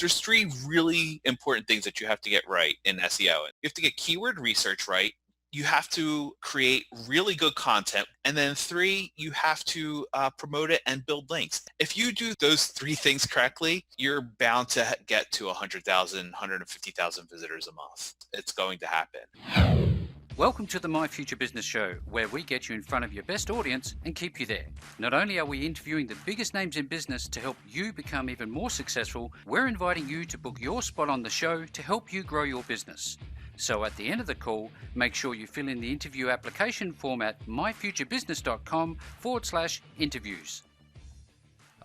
there's three really important things that you have to get right in SEO. You have to get keyword research right. You have to create really good content. And then three, you have to promote it and build links. If you do those three things correctly, you're bound to get to 100,000, 150,000 visitors a month. It's going to happen. Welcome to the My Future Business Show, where we get you in front of your best audience and keep you there. Not only are we interviewing the biggest names in business to help you become even more successful, we're inviting you to book your spot on the show to help you grow your business. So at the end of the call, make sure you fill in the interview application form at myfuturebusiness.com/interviews.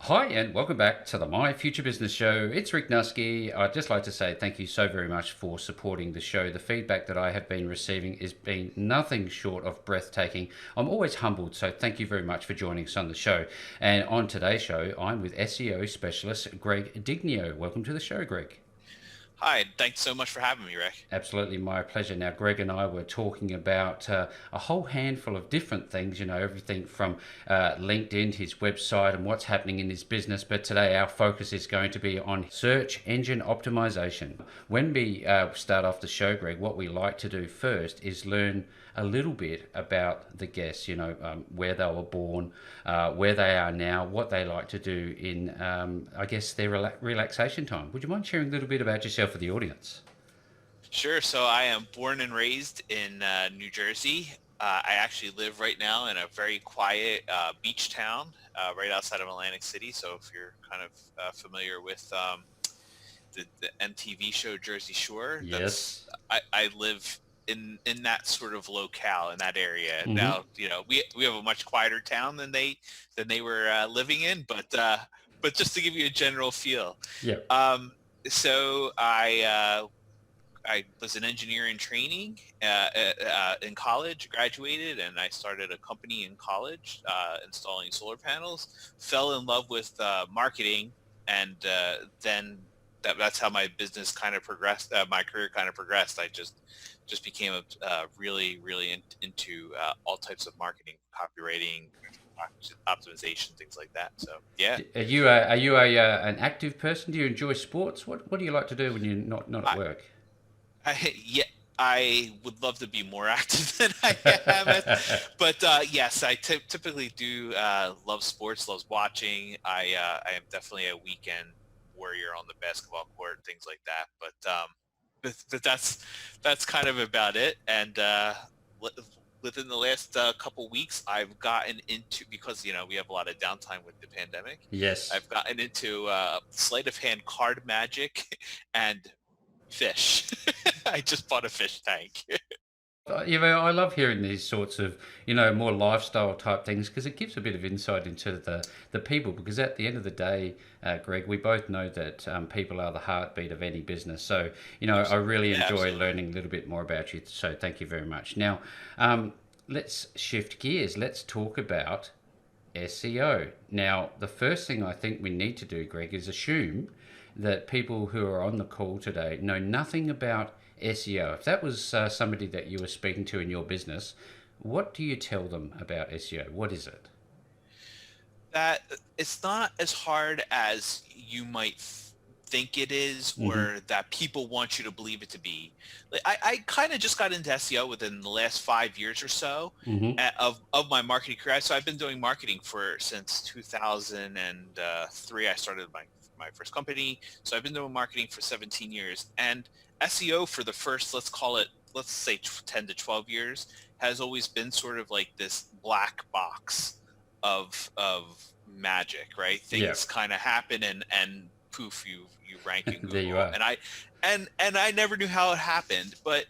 Hi and welcome back to the My Future Business Show. It's Rick Nuske. I'd just like to say thank you so very much for supporting the show. The feedback that I have been receiving has been nothing short of breathtaking. I'm always humbled, so thank you very much for joining us on the show. And on today's show, I'm with SEO specialist Greg Digneo. Welcome to the show, Greg. Hi, thanks so much for having me, Rick. Absolutely, my pleasure. Now, Greg and I were talking about a whole handful of different things, everything from LinkedIn, his website, and what's happening in his business. But today, our focus is going to be on search engine optimization. When we start off the show, Greg, what we like to do first is learn a little bit about the guests, where they were born, where they are now, what they like to do in, I guess, their relaxation time. Would you mind sharing a little bit about yourself for the audience? Sure. So I am born and raised in New Jersey. I actually live right now in a very quiet beach town right outside of Atlantic City. So if you're kind of familiar with the MTV show Jersey Shore, yes, I live in that sort of locale in that area. Mm-hmm. Now, we have a much quieter town than they were living in, but just to give you a general feel. Yeah. So I was an engineer in training in college, graduated, and I started a company in college installing solar panels. Fell in love with marketing, and then that's how my business kind of progressed. My career kind of progressed. I just became really into all types of marketing, copywriting, optimization, things like that. So yeah. Are you an active person? Do you enjoy sports? What do you like to do when you're not at work? I would love to be more active than I am, but yes, I typically do love sports, loves watching. I am definitely a weekend warrior on the basketball court, things like that. But that's kind of about it. And within the last couple weeks, I've gotten into, because we have a lot of downtime with the pandemic. Yes, I've gotten into sleight of hand card magic and fish. I just bought a fish tank. I love hearing these sorts of, more lifestyle type things, because it gives a bit of insight into the people, because at the end of the day, Greg, we both know that people are the heartbeat of any business. So, I really enjoy learning a little bit more about you. So thank you very much. Now, let's shift gears. Let's talk about SEO. Now, the first thing I think we need to do, Greg, is assume that people who are on the call today know nothing about SEO. If that was somebody that you were speaking to in your business, what do you tell them about SEO? What is it? That it's not as hard as you might think it is, or that people want you to believe it to be. I kind of just got into SEO within the last 5 years or so of my marketing career. So I've been doing marketing since 2003. I started my first company. So I've been doing marketing for 17 years. And SEO for the first, let's say 10 to 12 years, has always been sort of like this black box of magic, right? Things kind of happen and poof, you rank in Google. There you are. And I never knew how it happened, but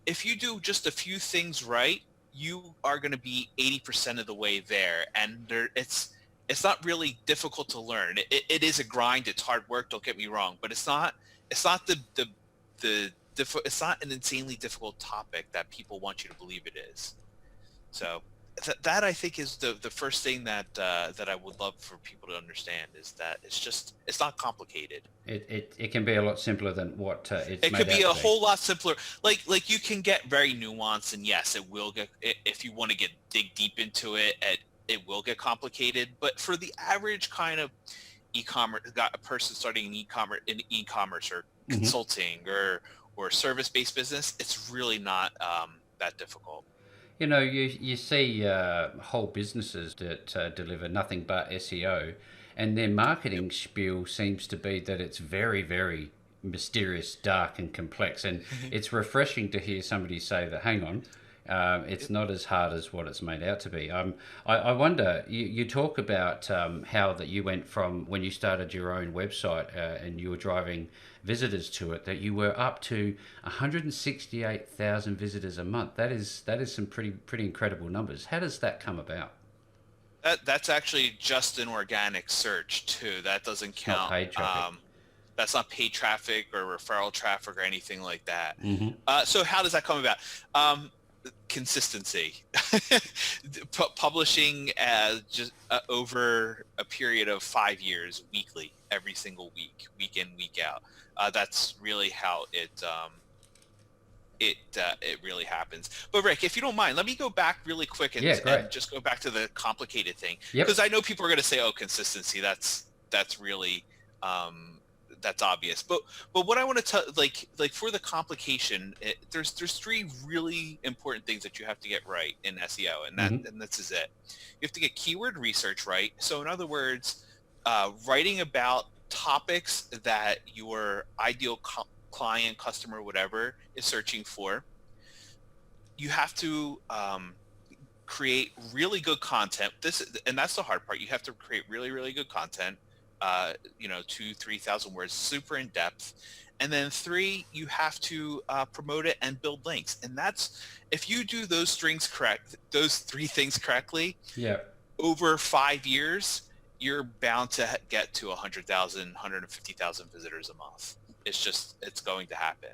if you do just a few things right, you are going to be 80% of the way there. And it's not really difficult to learn. It is a grind. It's hard work. Don't get me wrong, but it's not it's not an insanely difficult topic that people want you to believe it is. So that I think is the first thing that I would love for people to understand, is that it's not complicated. It can be a lot simpler than what it's. It could be a whole lot simpler. Like you can get very nuanced, and yes, it will get, if you want to dig deep into it, it will get complicated. But for the average kind of got a person starting e-commerce or Hmm. consulting or service-based business, it's really not that difficult. You know, you see whole businesses that deliver nothing but SEO, and their Yep. marketing spiel seems to be that it's very, very mysterious, dark, and complex. And it's refreshing to hear somebody say that, hang on, it's Yep. not as hard as what it's made out to be. I wonder, you talk about how that you went from when you started your own website and you were driving visitors to it, that you were up to 168,000 visitors a month. That is some pretty incredible numbers. How does that come about? That's actually just an organic search too. That doesn't It's not count. paid traffic. That's not paid traffic or referral traffic or anything like that. Hmm. So how does that come about? Consistency. Publishing just over a period of 5 years, weekly, every single week, week in, week out. That's really how it really happens. But Rick, if you don't mind, let me go back really quick Yeah, great. and just go back to the complicated thing, because Yep. I know people are going to say, "Oh, consistency. That's really that's obvious." But what I want to tell, like for the complication, there's three really important things that you have to get right in SEO, Hmm. and this is it. You have to get keyword research right. So in other words, writing about topics that your ideal client, customer, whatever is searching for. You have to create really good content. And that's the hard part. You have to create really, really good content. 2,000-3,000 words, super in depth. And then three, you have to promote it and build links. And that's, if you do those three things correctly, Yep. over 5 years, you're bound to get to 100,000, 150,000 visitors a month. It's going to happen.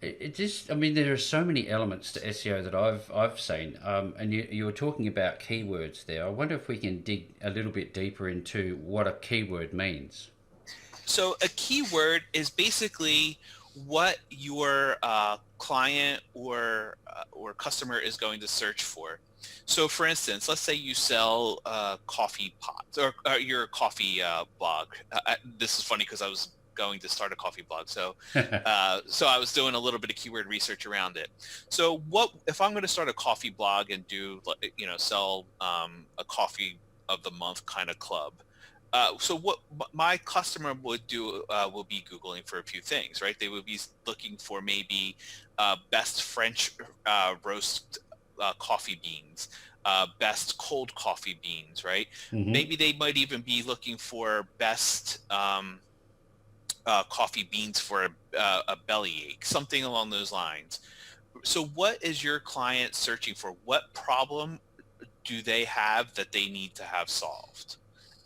It just, I mean, there are so many elements to SEO that I've seen, and you were talking about keywords there. I wonder if we can dig a little bit deeper into what a keyword means. So a keyword is basically what your client or customer is going to search for. So for instance, let's say you sell coffee pots, or your coffee blog. This is funny because I was going to start a coffee blog. So I was doing a little bit of keyword research around it. So what if I'm going to start a coffee blog and sell a coffee of the month kind of club? So what my customer would do will be Googling for a few things, right? They would be looking for maybe best French roast coffee beans, best cold coffee beans, right? Hmm. Maybe they might even be looking for best coffee beans for a belly ache, something along those lines. So what is your client searching for? What problem do they have that they need to have solved?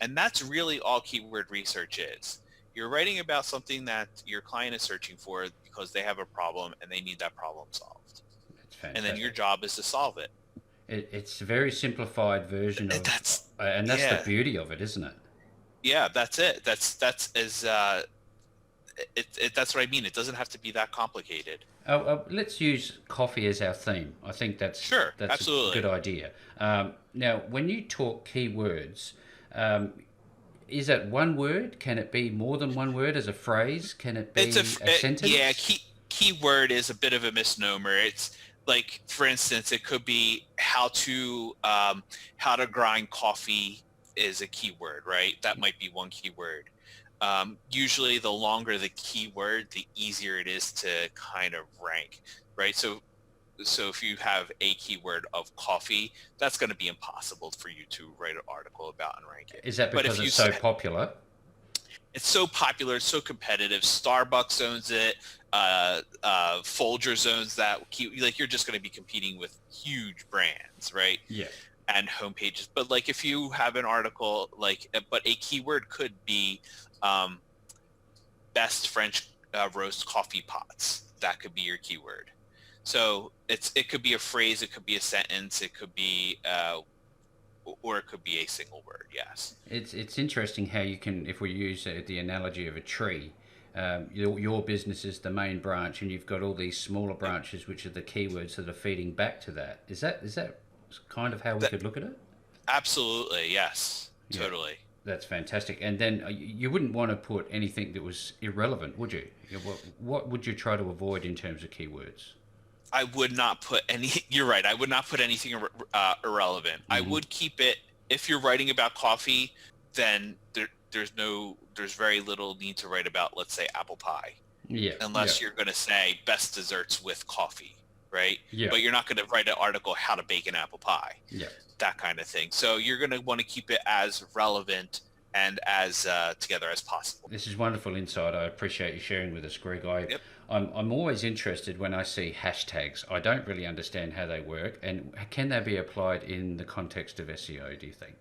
And that's really all keyword research is. You're writing about something that your client is searching for because they have a problem and they need that problem solved. It's And then your fantastic. job is to solve it. It's a very simplified version And of, that's and that's the yeah, beauty of it, isn't it? yeah, that's it. That's as that's what I mean. It doesn't have to be that complicated. Let's use coffee as our theme. I think Sure, that's a good absolutely. idea. Now, when you talk keywords, um, is it one word? Can it be more than one word as a phrase? Can it be a Yeah. sentence? Keyword is a bit of a misnomer. It's like, for instance, it could be how to grind coffee is a keyword, right? That might be one keyword. Usually, the longer the keyword, the easier it is to kind of rank, right? So if you have a keyword of coffee, that's going to be impossible for you to write an article about and rank it. Is that But because it's so popular? it's so popular, it's so competitive. Starbucks owns it. Folgers owns that. Like you're just going to be competing with huge brands, right? Yeah. And homepages. But like if you have an article, but a keyword could be um, best French roast coffee pots. That could be your keyword. So it could be a phrase, it could be a sentence, it could be or it could be a single word. Yes. It's interesting how you can, if we use the analogy of a tree, your business is the main branch, and you've got all these smaller Yep. branches, which are the keywords that are feeding back to that. Is that kind of how we That could look at it? absolutely yes. Yeah. Totally. That's fantastic. And then you wouldn't want to put anything that was irrelevant, would you? What would you try to avoid in terms of keywords? I would not put any, you're right. I would not put anything irrelevant. I Hmm. would keep it, if you're writing about coffee, then there's very little need to write about, let's say, apple pie, Yeah, yeah, unless you're going to say best desserts with coffee, right? yeah, But you're not going to write an article how to bake an apple pie, yeah. that kind of thing. So you're going to want to keep it as relevant and as together as possible. This is wonderful insight. I appreciate you sharing with us, Greg. Yep. I'm always interested when I see hashtags. I don't really understand how they work, and can they be applied in the context of SEO, do you think?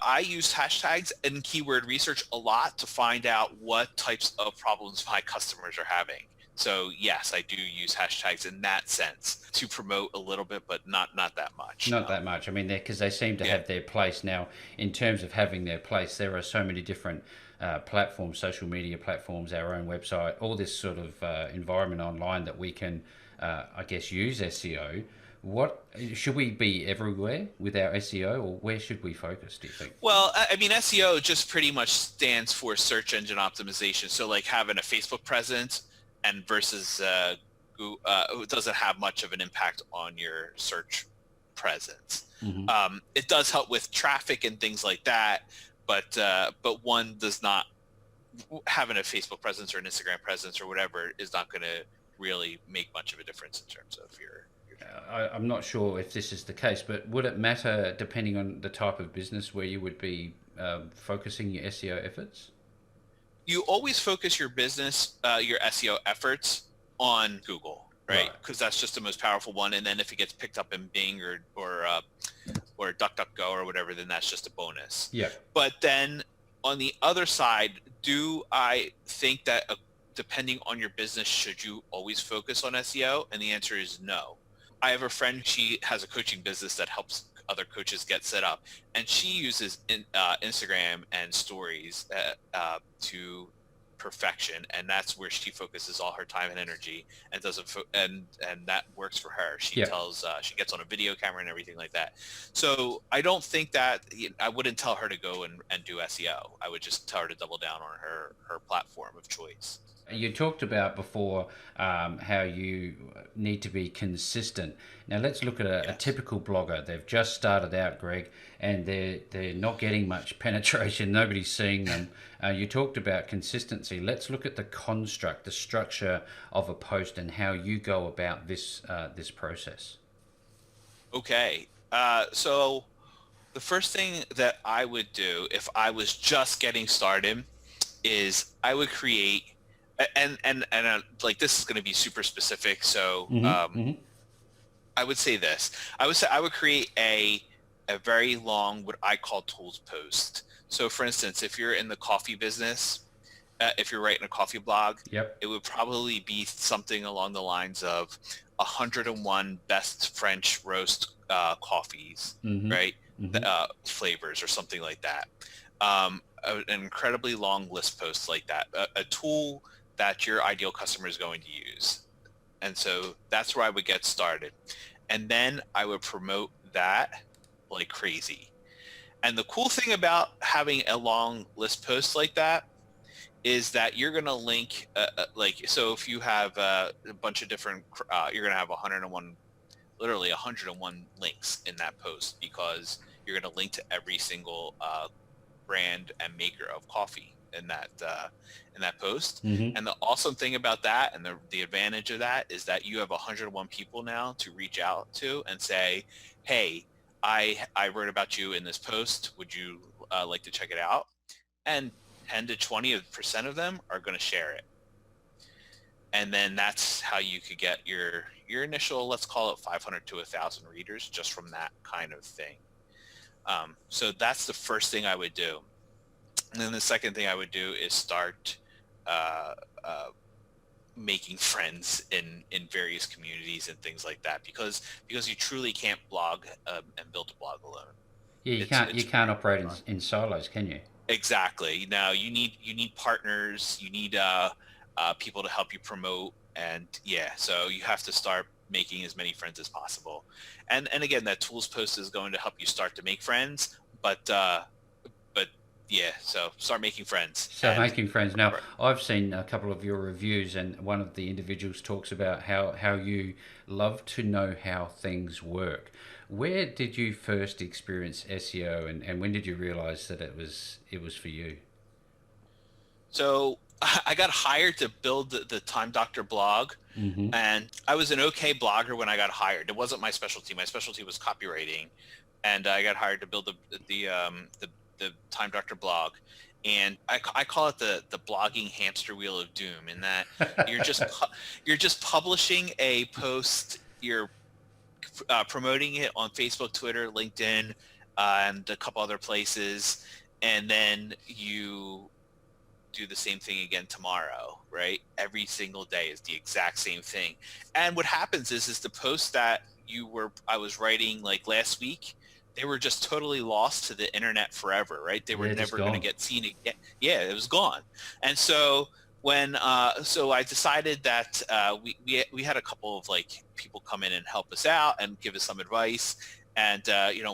I use hashtags and keyword research a lot to find out what types of problems my customers are having. So yes, I do use hashtags in that sense to promote a little bit, but not that much. Not that much. I mean, because they seem to Yeah. have their place now. In terms of having their place, there are so many different platforms, social media platforms, our own website, all this sort of environment online that we can, I guess, use SEO. What should we be everywhere with our SEO, or where should we focus? Do you think? Well, I mean, SEO just pretty much stands for search engine optimization. So like having a Facebook presence and versus it doesn't have much of an impact on your search presence. Hmm. It does help with traffic and things like that, but one does not, having a Facebook presence or an Instagram presence or whatever is not going to really make much of a difference in terms of your I'm not sure if this is the case, but would it matter depending on the type of business where you would be focusing your SEO efforts? You always focus your business, your SEO efforts on Google, right? Right. Because that's just the most powerful one. And then if it gets picked up in Bing or DuckDuckGo or whatever, then that's just a bonus. Yeah. But then on the other side, do I think that depending on your business, should you always focus on SEO? And the answer is no. I have a friend, she has a coaching business that helps other coaches get set up, and she uses Instagram and stories to perfection, and that's where she focuses all her time and energy, and and that works for her. She Yeah. tells she gets on a video camera and everything like that. So I don't think that, I wouldn't tell her to go and do SEO. I would just tell her to double down on her platform of choice. You talked about before how you need to be consistent. Now let's look at a Yes. typical blogger. They've just started out, Greg, and they're not getting much penetration. Nobody's seeing them. You talked about consistency. Let's look at the construct, the structure of a post, and how you go about this process. Okay. So the first thing that I would do if I was just getting started is I would create, and like, this is going to be super specific. So Hmm. Hmm. I would say this. I would create a very long, what I call tools post. So for instance, if you're in the coffee business, if you're writing a coffee blog, Yep. it would probably be something along the lines of 101 best French roast coffees, Hmm. right? Hmm. Flavors or something like that. An incredibly long list post like that, a tool that your ideal customer is going to use. And so that's where I would get started. And then I would promote that like crazy. And the cool thing about having a long list post like that is that you're going to link, so if you have a bunch of different, you're going to have 101, literally 101 links in that post, because you're going to link to every single brand and maker of coffee in that post. Hmm. And the awesome thing about that, and the advantage of that, is that you have 101 people now to reach out to and say, hey, I wrote about you in this post. Would you like to check it out? And 10 to 20% of them are going to share it. And then that's how you could get your initial, let's call it 500 to 1,000 readers just from that kind of thing. So that's the first thing I would do. And then the second thing I would do is start uh, uh, making friends in various communities and things like that, because you truly can't blog and build a blog alone. Yeah, you It's can't operate in silos, can you? exactly. Now you need partners, you need people to help you promote, and yeah, so you have to start making as many friends as possible. And again, that tools post is going to help you start to make friends, but yeah, so start making friends. So And making friends. Now, I've seen a couple of your reviews, and one of the individuals talks about how you love to know how things work. Where did you first experience SEO, and when did you realize that it was for you? so I got hired to build the Time Doctor blog, Mm-hmm. and I was an okay blogger when I got hired. It wasn't my specialty. My specialty was copywriting, and I got hired to build the Time Doctor blog. And I call it the blogging hamster wheel of doom, in that you're just you're just publishing a post, you're promoting it on Facebook, Twitter, LinkedIn, and a couple other places, and then you do the same thing again tomorrow, right? Every single day is the exact same thing. And what happens is the post that I was writing like last week, they were just totally lost to the internet forever, right? They were Yeah, just never going to gone. get seen again. Yeah, it was gone. And so so I decided that we had a couple of like people come in and help us out and give us some advice. And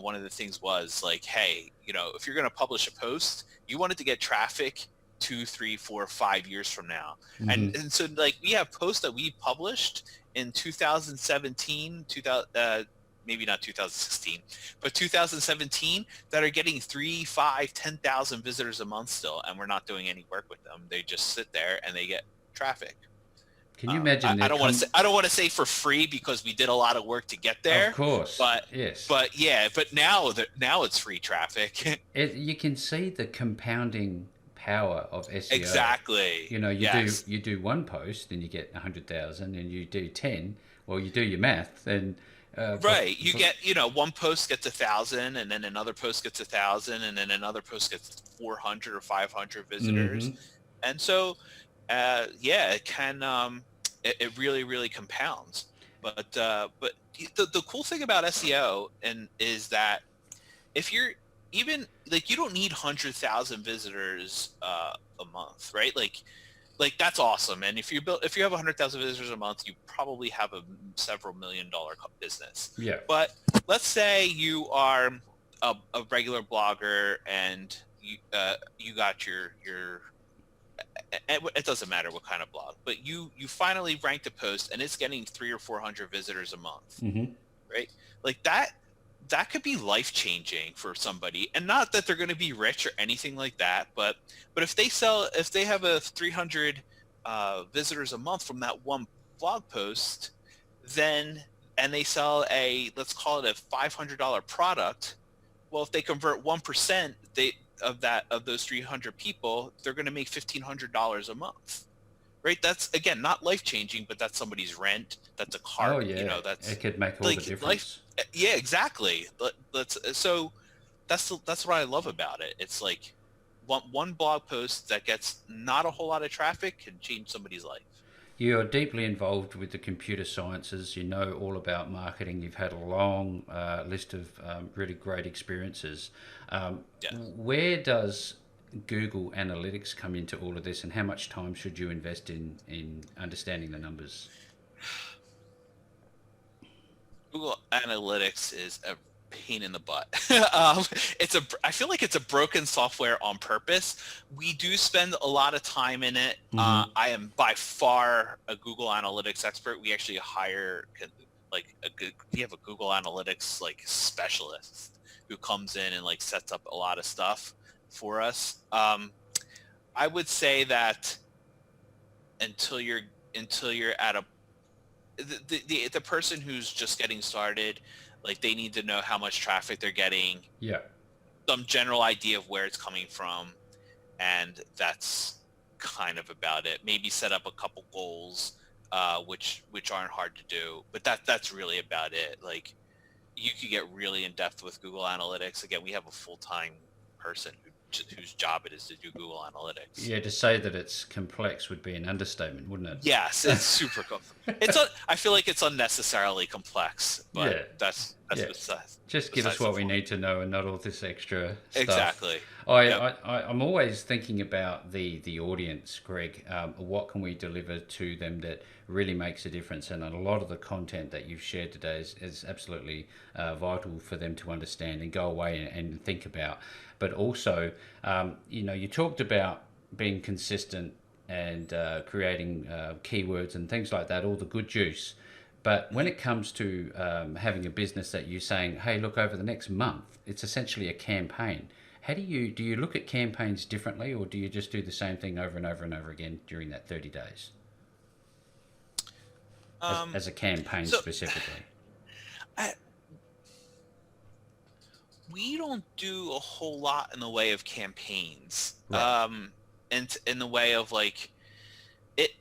one of the things was like, hey, if you're going to publish a post, you want it to get traffic 2, 3, 4, 5 years from now. Mm-hmm. And so like we have posts that we published in 2017, 2000, maybe not 2016, but 2017, that are getting 3, 5, 10,000 visitors a month still, and we're not doing any work with them. They just sit there and they get traffic. Can you imagine I don't want to say for free, because we did a lot of work to get Of there, course, but yes. yeah, but now it's free traffic. You can see the compounding power of SEO. Exactly. You know, Yes. you do one post and you get 100,000, and you do 10. Well, you do your math, and Right. You get, one post gets 1,000, and then another post gets 1,000, and then another post gets 400 or 500 visitors. mm-hmm. And so, yeah, it can, it really, really compounds. But the cool thing about SEO is that if you're even like, you don't need 100,000 visitors a month, right? Like that's awesome. And if you have 100,000 visitors a month, you probably have a several $1 million business. Yeah. But let's say you are a regular blogger, and you got your it doesn't matter what kind of blog, but you finally ranked a post and it's getting 300 or 400 visitors a month, Mm-hmm. right? Like that could be life changing for somebody. And not that they're going to be rich or anything like that, but if they have a 300 visitors a month from that one blog post, then, and they sell let's call it a $500 product. Well, if they convert 1%, of those 300 people, they're going to make $1,500 a month. Right? That's, again, not life changing, but that's somebody's rent. That's a car. Oh yeah, That's it could make all like the difference. life. Yeah, exactly. So that's what I love about it. It's like one blog post that gets not a whole lot of traffic can change somebody's life. You're deeply involved with the computer sciences. You know all about marketing. You've had a long list of really great experiences. Yeah. Where does Google Analytics come into all of this, and how much time should you invest in understanding the numbers? Google Analytics is a pain in the butt. I feel like it's a broken software on purpose. We do spend a lot of time in it. Mm-hmm. I am by far a Google Analytics expert. We actually hire we have a Google Analytics like specialist who comes in and like sets up a lot of stuff for us. I would say that until you're at a the person who's just getting started, like they need to know how much traffic they're getting, Yeah. some general idea of where it's coming from, and that's kind of about it. Maybe set up a couple goals, which aren't hard to do, but that's really about it. Like you could get really in depth with Google Analytics. Again, we have a full-time person whose job it is to do Google Analytics. Yeah, to say that it's complex would be an understatement, wouldn't it? Yes, it's super complex. I feel like it's unnecessarily complex, but Yeah. that's Yeah. besides, Just give us besides the what we point. need to know, and not all this extra stuff. Exactly. Yep. I'm always thinking about the audience, Greg. What can we deliver to them that really makes a difference? And a lot of the content that you've shared today is absolutely vital for them to understand and go away and think about. But also, you talked about being consistent and creating keywords and things like that, all the good juice. But when it comes to having a business that you're saying, hey, look, over the next month, it's essentially a campaign. How do you look at campaigns differently, or do you just do the same thing over and over and over again during that 30 days Um, as a campaign so specifically? I, we don't do a whole lot in the way of campaigns. Right. And in the way of like it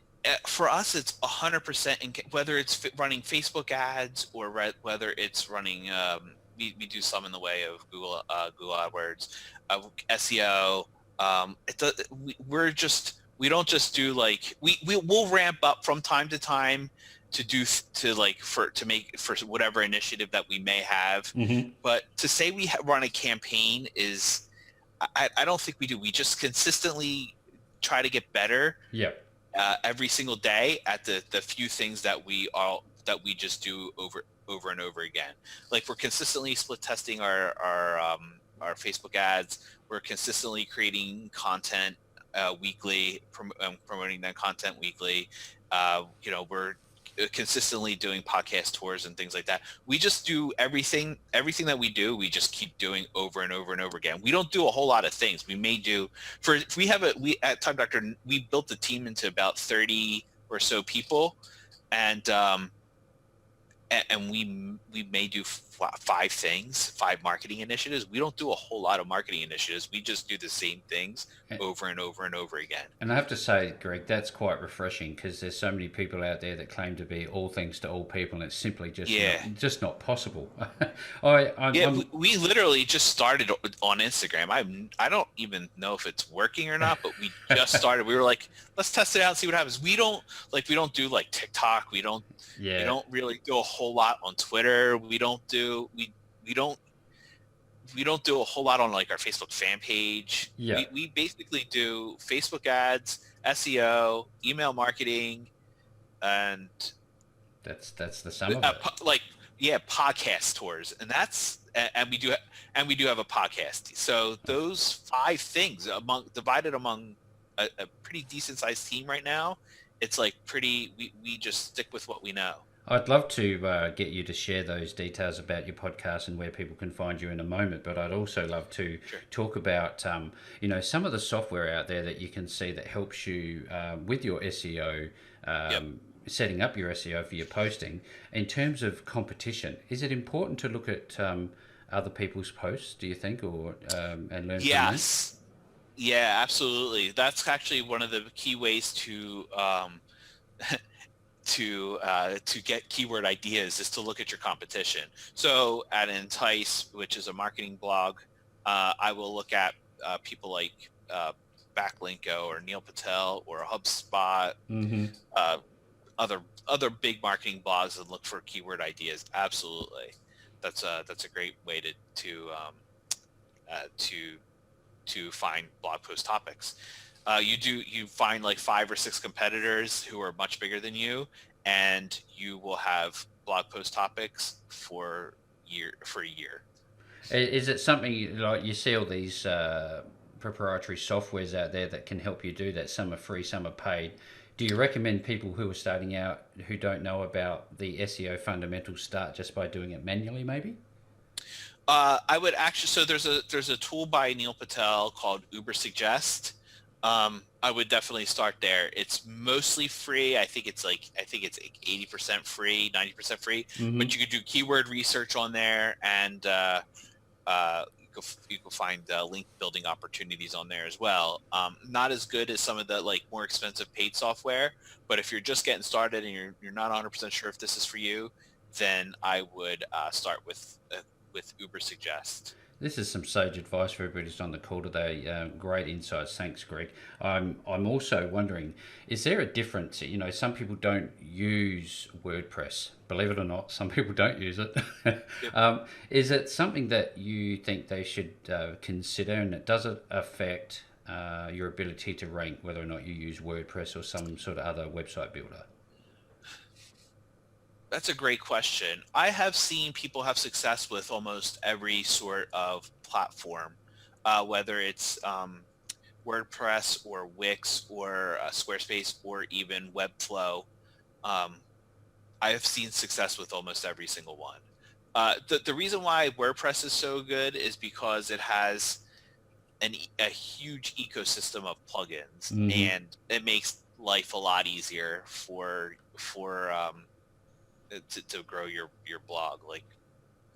for us, it's 100% in whether it's running Facebook ads or whether it's running. We do some in the way of Google AdWords, SEO. We don't just do like we'll ramp up from time to time to do to like to make for whatever initiative that we may have, Mm-hmm. but to say we run a campaign is I don't think we do. We just consistently try to get better Yeah. every single day at the few things that we just do over and over again. Like we're consistently split testing our Facebook ads. We're consistently creating content weekly, promoting that content weekly. We're consistently doing podcast tours and things like that. We just do everything that we do. We just keep doing over and over and over again. We don't do a whole lot of things. We may do we at Time Doctor, we built the team into about 30 or so people, and we may do five marketing initiatives. We don't do a whole lot of marketing initiatives. We just do the same things over and over and over again. And I have to say, Greg, that's quite refreshing because there's so many people out there that claim to be all things to all people, and it's simply Yeah. just not possible. We literally just started on Instagram. I don't even know if it's working or not, but we just started. We were like, let's test it out and see what happens. We don't do like TikTok. We don't really do a whole lot on Twitter. We don't do a whole lot on like our Facebook fan page. Yeah. We basically do Facebook ads, SEO, email marketing, and That's the sum of it. podcast tours, and we do have a podcast. So those 5 things divided among a pretty decent sized team right now. It's like we just stick with what we know. I'd love to get you to share those details about your podcast and where people can find you in a moment, but I'd also love to Sure. talk about some of the software out there that you can see that helps you with your SEO, Yep. setting up your SEO for your posting. In terms of competition, is it important to look at other people's posts, do you think, or and learn from them? Yes. Yeah, absolutely. That's actually one of the key ways to to get keyword ideas is to look at your competition. So at Entice, which is a marketing blog, I will look at people like Backlinko or Neil Patel or HubSpot, Mm-hmm. uh, other big marketing blogs, and look for keyword ideas. Absolutely, that's a great way to find blog post topics. You find like 5 or 6 competitors who are much bigger than you, and you will have blog post topics for a year. Is it something like you see all these proprietary softwares out there that can help you do that? Some are free, some are paid. Do you recommend people who are starting out who don't know about the SEO fundamentals start just by doing it manually, maybe? I would actually. So there's a tool by Neil Patel called Uber Suggest. I would definitely start there. It's mostly free. I think it's like 80% free, 90% free. Mm-hmm. But you could do keyword research on there, and you can find link building opportunities on there as well. Not as good as some of the like more expensive paid software, but if you're just getting started and you're not 100% sure if this is for you, then I would start with Uber Suggest. This is some sage advice for everybody who's on the call today. Great insights. Thanks, Greg. I'm also wondering, is there a difference? You know, some people don't use WordPress. Believe it or not, some people don't use it. Yep. Is it something that you think they should consider, and does it affect your ability to rank, whether or not you use WordPress or some sort of other website builder? That's a great question. I have seen people have success with almost every sort of platform, whether it's WordPress or Wix or Squarespace or even Webflow. Um, I have seen success with almost every single one. The reason why WordPress is so good is because it has a huge ecosystem of plugins, Mm-hmm. and it makes life a lot easier for to grow your blog. Like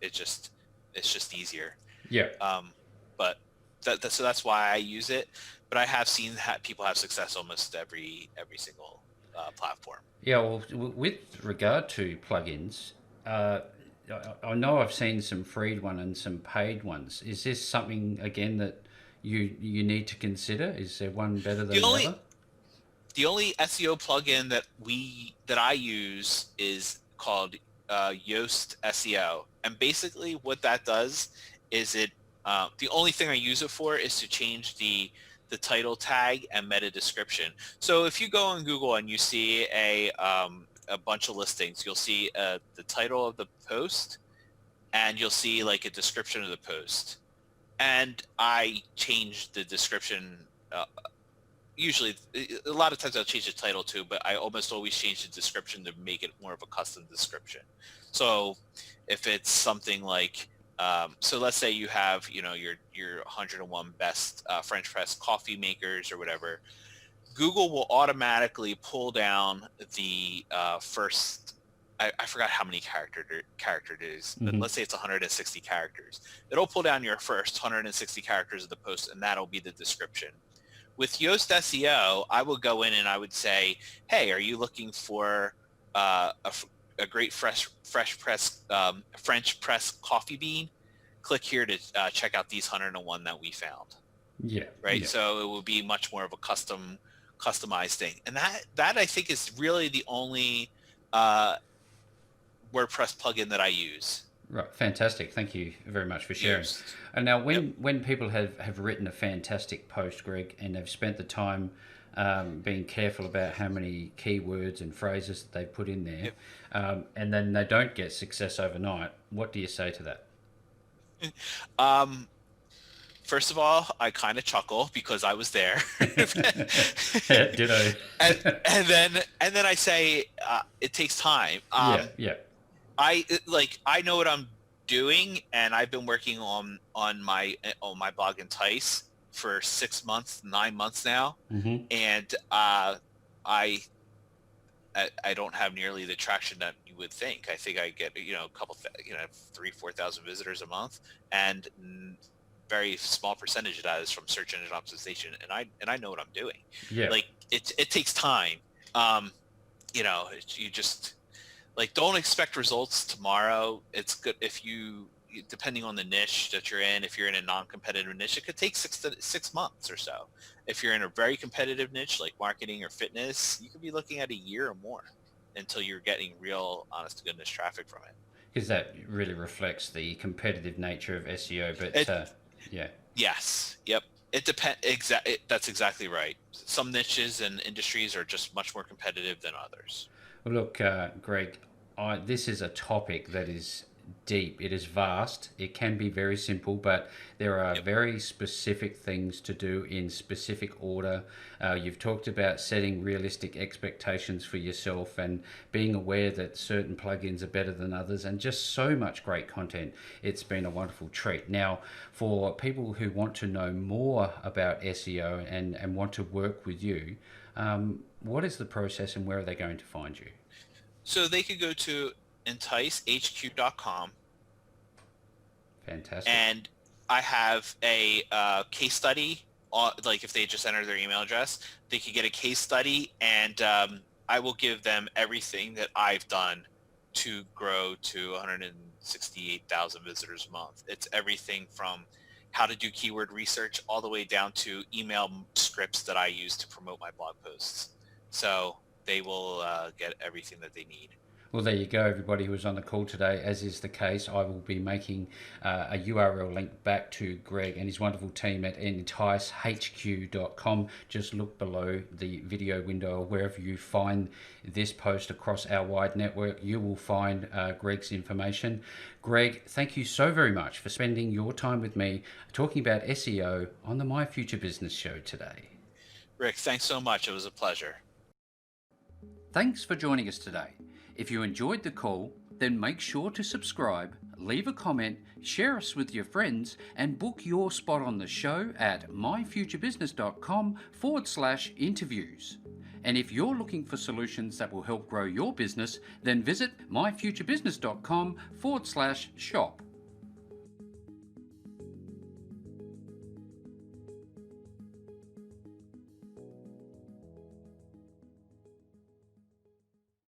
it's just easier. Yeah. Um, but so that's why I use it. But I have seen people have success almost every single platform. Yeah, well, with regard to plugins, uh, I know I've seen some free one and some paid ones. Is this something again that you need to consider? Is there one better The than the only other? the only SEO plugin that I use is called Yoast Seo, and basically what that does is the only thing I use it for is to change the title tag and meta description. So if you go on Google and you see a bunch of listings, you'll see the title of the post, and you'll see like a description of the post. And I change the description. Usually, a lot of times I'll change the title too, but I almost always change the description to make it more of a custom description. So if it's something like, so let's say you have, your 101 best French press coffee makers or whatever, Google will automatically pull down the first. I forgot how many character it is, but Mm-hmm. let's say it's 160 characters. It'll pull down your first 160 characters of the post, and that'll be the description. With Yoast SEO, I would go in and I would say, hey, are you looking for a great fresh press French press coffee bean? Click here to check out these 101 that we found. Yeah, Right, yeah. so it would be much more of a customized thing, and that I think is really the only uh, WordPress plugin that I use. Right, fantastic. Thank you very much for sharing. Yoast. And now, Yep. when people have written a fantastic post, Greg, and they've spent the time being careful about how many keywords and phrases that they put in there, Yep. and then they don't get success overnight, what do you say to that? Um, First of all, I kind of chuckle because I was there. Ditto. and and then I say it takes time. Yeah, yeah. I know what I'm doing, and I've been working on my blog Entice for 6 months, 9 months now, Mm-hmm. and I I don't have nearly the traction that you would think. I think I get a couple 3,000-4,000 visitors a month, and very small percentage of that is from search engine optimization, and I know what I'm doing. Yeah. Like it takes time. Um, you just like don't expect results tomorrow. It's good if depending on the niche that you're in. If you're in a non-competitive niche, it could take 6 months or so. If you're in a very competitive niche like marketing or fitness, you could be looking at a year or more until you're getting real honest to goodness traffic from it. Because that really reflects the competitive nature of SEO. But It yeah. Yes, yep. It depends. That's exactly right. Some niches and industries are just much more competitive than others. Well, look, Greg, this is a topic that is deep. It is vast. It can be very simple, but there are Yep. very specific things to do in specific order. You've talked about setting realistic expectations for yourself and being aware that certain plugins are better than others, and just so much great content. It's been a wonderful treat. Now, for people who want to know more about SEO and want to work with you, what is the process and where are they going to find you? So they could go to enticehq.com, Fantastic. and I have a case study. Like if they just enter their email address, they could get a case study, and I will give them everything that I've done to grow to 68,000 visitors a month. It's everything from how to do keyword research all the way down to email scripts that I use to promote my blog posts. So they will get everything that they need. Well, there you go, everybody who was on the call today. As is the case, I will be making a URL link back to Greg and his wonderful team at enticehq.com. Just look below the video window or wherever you find this post across our wide network. You will find Greg's information. Greg, thank you so very much for spending your time with me talking about SEO on the My Future Business show today. Rick, thanks so much. It was a pleasure. Thanks for joining us today. If you enjoyed the call, then make sure to subscribe, leave a comment, share us with your friends, and book your spot on the show at myfuturebusiness.com/interviews. And if you're looking for solutions that will help grow your business, then visit myfuturebusiness.com/shop.